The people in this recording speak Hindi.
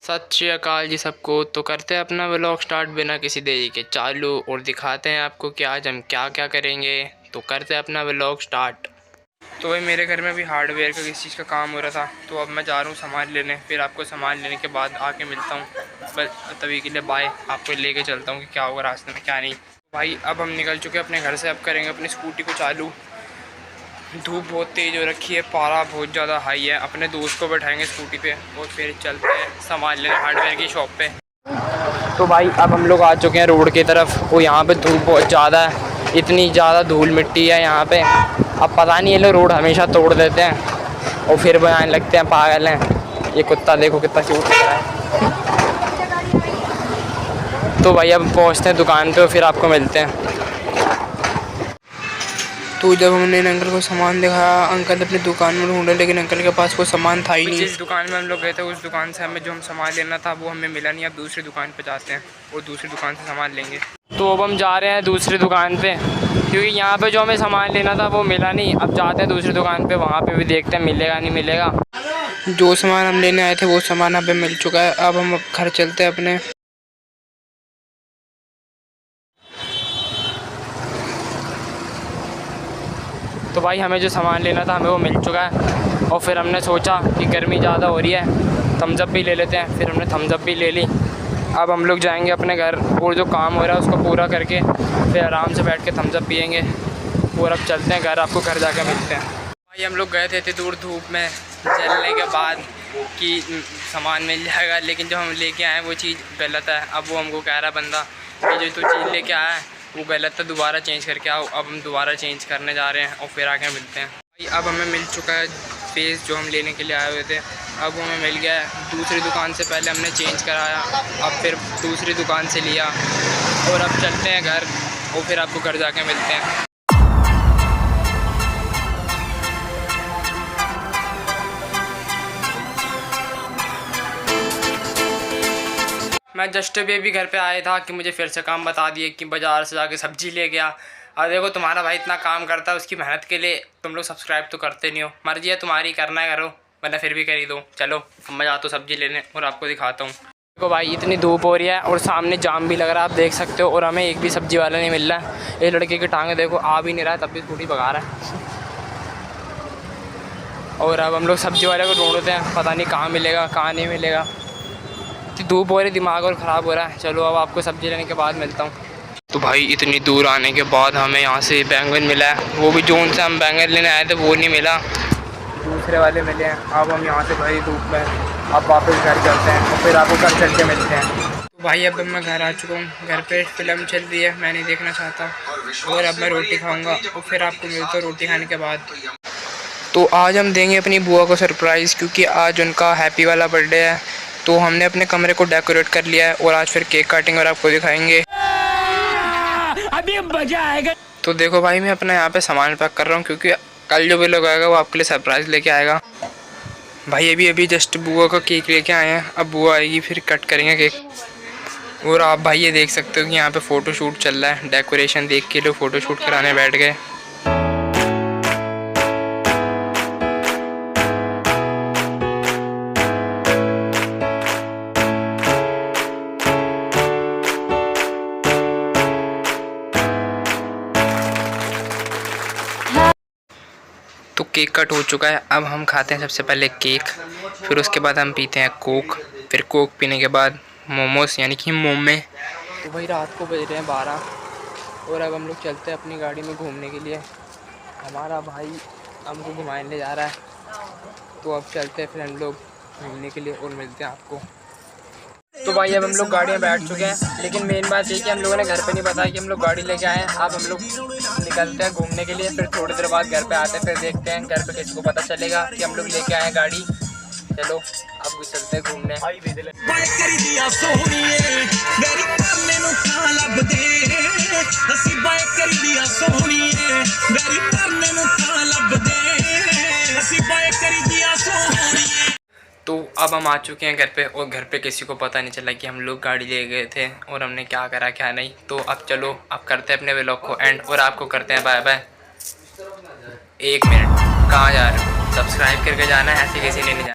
सत श्री अकाल जी सबको। तो करते हैं अपना व्लॉग स्टार्ट बिना किसी देरी के चालू और दिखाते हैं आपको कि आज हम क्या क्या करेंगे। तो करते हैं अपना व्लॉग स्टार्ट। तो भाई मेरे घर में भी हार्डवेयर का किसी चीज़ का काम हो रहा था, तो अब मैं जा रहा हूँ सामान लेने। फिर आपको सामान लेने के बाद आके मिलता हूँ। बस तभी के लिए बाय। आपको लेके चलता हूँ कि क्या होगा रास्ते में क्या नहीं। भाई अब हम निकल चुके हैं अपने घर से। अब करेंगे अपनी स्कूटी को चालू। धूप बहुत तेज़ हो रखी है, पारा बहुत ज़्यादा हाई है। अपने दोस्त को बैठाएंगे स्कूटी पे और फिर चलते हैं सामान लेने हार्डवेयर की शॉप पे। तो भाई अब हम लोग आ चुके हैं रोड की तरफ और यहाँ पे धूप बहुत ज़्यादा है, इतनी ज़्यादा धूल मिट्टी है यहाँ पे। अब पता नहीं ये लोग रोड हमेशा तोड़ देते हैं और फिर बनाने लगते हैं, पागल हैं। ये कुत्ता देखो कितना क्यूट लग रहा है। तो भाई अब पहुँचते हैं दुकान पे और फिर आपको मिलते हैं। तो जब हमने इन अंकल को सामान दिखाया, अंकल अपनी दुकान में ढूंढे लेकिन अंकल के पास कोई सामान था ही नहीं। जिस दुकान में हम लोग गए थे उस दुकान से हमें जो हम सामान लेना था वो हमें मिला नहीं। अब दूसरी दुकान पे जाते हैं और दूसरी दुकान से सामान लेंगे। तो अब हम जा रहे हैं दूसरी दुकान पे, क्योंकि यहाँ पे जो हमें सामान लेना था वो मिला नहीं। अब जाते हैं दूसरी दुकान पे, वहाँ पे भी देखते हैं मिलेगा नहीं मिलेगा। जो सामान हम लेने आए थे वो सामान हमें मिल चुका है। अब हम घर चलते हैं अपने। तो भाई हमें जो सामान लेना था हमें वो मिल चुका है। और फिर हमने सोचा कि गर्मी ज़्यादा हो रही है, थम्स अप भी ले लेते हैं। फिर हमने थम्स अप भी ले ली। अब हम लोग जाएंगे अपने घर और जो काम हो रहा है उसको पूरा करके फिर आराम से बैठ के थम्स अप पियेंगे। और अब चलते हैं घर, आपको घर जाके मिलते हैं। भाई हम लोग गए थे इतनी दूर धूप में जलने के बाद कि सामान मिल जाएगा, लेकिन जो हम लेके आए वो चीज़ गलत है। अब वो हमको कह रहा बंदा कि जो तू चीज़ लेके आया है वो गलत है, दोबारा चेंज करके आओ। अब हम दोबारा चेंज करने जा रहे हैं और फिर आके मिलते हैं। भाई अब हमें मिल चुका है फेस जो हम लेने के लिए आए हुए थे। अब वो हमें मिल गया है। दूसरी दुकान से पहले हमने चेंज कराया, अब फिर दूसरी दुकान से लिया और अब चलते हैं घर और फिर आपको घर जाके मिलते हैं। मैं जस्ट भी घर पे आया था कि मुझे फिर से काम बता दिए कि बाज़ार से जाके सब्ज़ी ले गया। और देखो तुम्हारा भाई इतना काम करता है, उसकी मेहनत के लिए तुम लोग सब्सक्राइब तो करते नहीं हो। मर्जी है तुम्हारी, करना है करो वरना फिर भी कर ही दो। चलो मैं जाता हूँ सब्ज़ी लेने और आपको दिखाता हूँ। देखो भाई इतनी धूप हो रही है और सामने जाम भी लग रहा है, आप देख सकते हो। और हमें एक भी सब्ज़ी वाला नहीं मिल रहा है। ये लड़के की टांगे देखो, आ भी नहीं रहा है तब भी स्कूटी भगा रहा है। और अब हम लोग सब्ज़ी वाले को ढूंढते हैं, पता नहीं कहाँ मिलेगा कहाँ नहीं मिलेगा। धूप हो रही, दिमाग और ख़राब हो रहा है। चलो अब आपको सब्ज़ी लेने के बाद मिलता हूँ। तो भाई इतनी दूर आने के बाद हमें यहाँ से बैंगन मिला है, वो भी जोन से हम बैंगन लेने आए थे वो नहीं मिला, दूसरे वाले मिले हैं। अब हम यहाँ से भाई धूप में अब वापस घर चलते हैं और फिर आपको घर चल के मिलते हैं। तो भाई अब मैं घर आ चुका हूँ। घर पे फिल्म चल रही है, मैं नहीं देखना चाहता। और अब मैं रोटी खाऊँगा और फिर आपको मिलता हूँ रोटी खाने के बाद। तो आज हम देंगे अपनी बुआ को सरप्राइज़, क्योंकि आज उनका हैप्पी वाला बर्थडे है। तो हमने अपने कमरे को डेकोरेट कर लिया है और आज फिर केक काटेंगे और आपको दिखाएंगे। अभी मजा आएगा। तो देखो भाई मैं अपना यहाँ पे सामान पैक कर रहा हूँ, क्योंकि कल जो भी लोग आएगा वो आपके लिए सरप्राइज़ लेके आएगा। भाई अभी जस्ट बुआ का केक लेके आए हैं। अब बुआ आएगी फिर कट करेंगे केक। और आप भाई ये देख सकते हो कि यहाँ पे फ़ोटो शूट चल रहा है। डेकोरेशन देख के लोग फ़ोटो शूट कराने बैठ गए। तो केक कट हो चुका है। अब हम खाते हैं सबसे पहले केक, फिर उसके बाद हम पीते हैं कोक, फिर कोक पीने के बाद मोमोस यानी कि मोमे। तो भाई रात को बज रहे हैं 12 और अब हम लोग चलते हैं अपनी गाड़ी में घूमने के लिए। हमारा भाई हमको घुमाने ले जा रहा है। तो अब चलते हैं फिर हम लोग घूमने के लिए और मिलते हैं आपको। तो भाई अब हम लोग गाड़ी में बैठ चुके हैं, लेकिन मेन बात ये कि हम लोगों ने घर पे नहीं बताया कि हम लोग गाड़ी लेके आए हैं। अब हम लोग निकलते हैं घूमने के लिए, फिर थोड़ी देर बाद घर पे आते हैं, फिर देखते हैं घर पे किसी को पता चलेगा कि हम लोग लेके आए हैं गाड़ी। चलो अब चलते हैं घूमने। तो अब हम आ चुके हैं घर पे और घर पे किसी को पता नहीं चला कि हम लोग गाड़ी ले गए थे और हमने क्या करा क्या नहीं। तो अब चलो अब करते हैं अपने व्लॉग को एंड और आपको करते हैं बाय बाय। 1 मिनट, कहाँ जा रहे हो? सब्सक्राइब करके जाना है, ऐसे किसी ने नहीं जाना।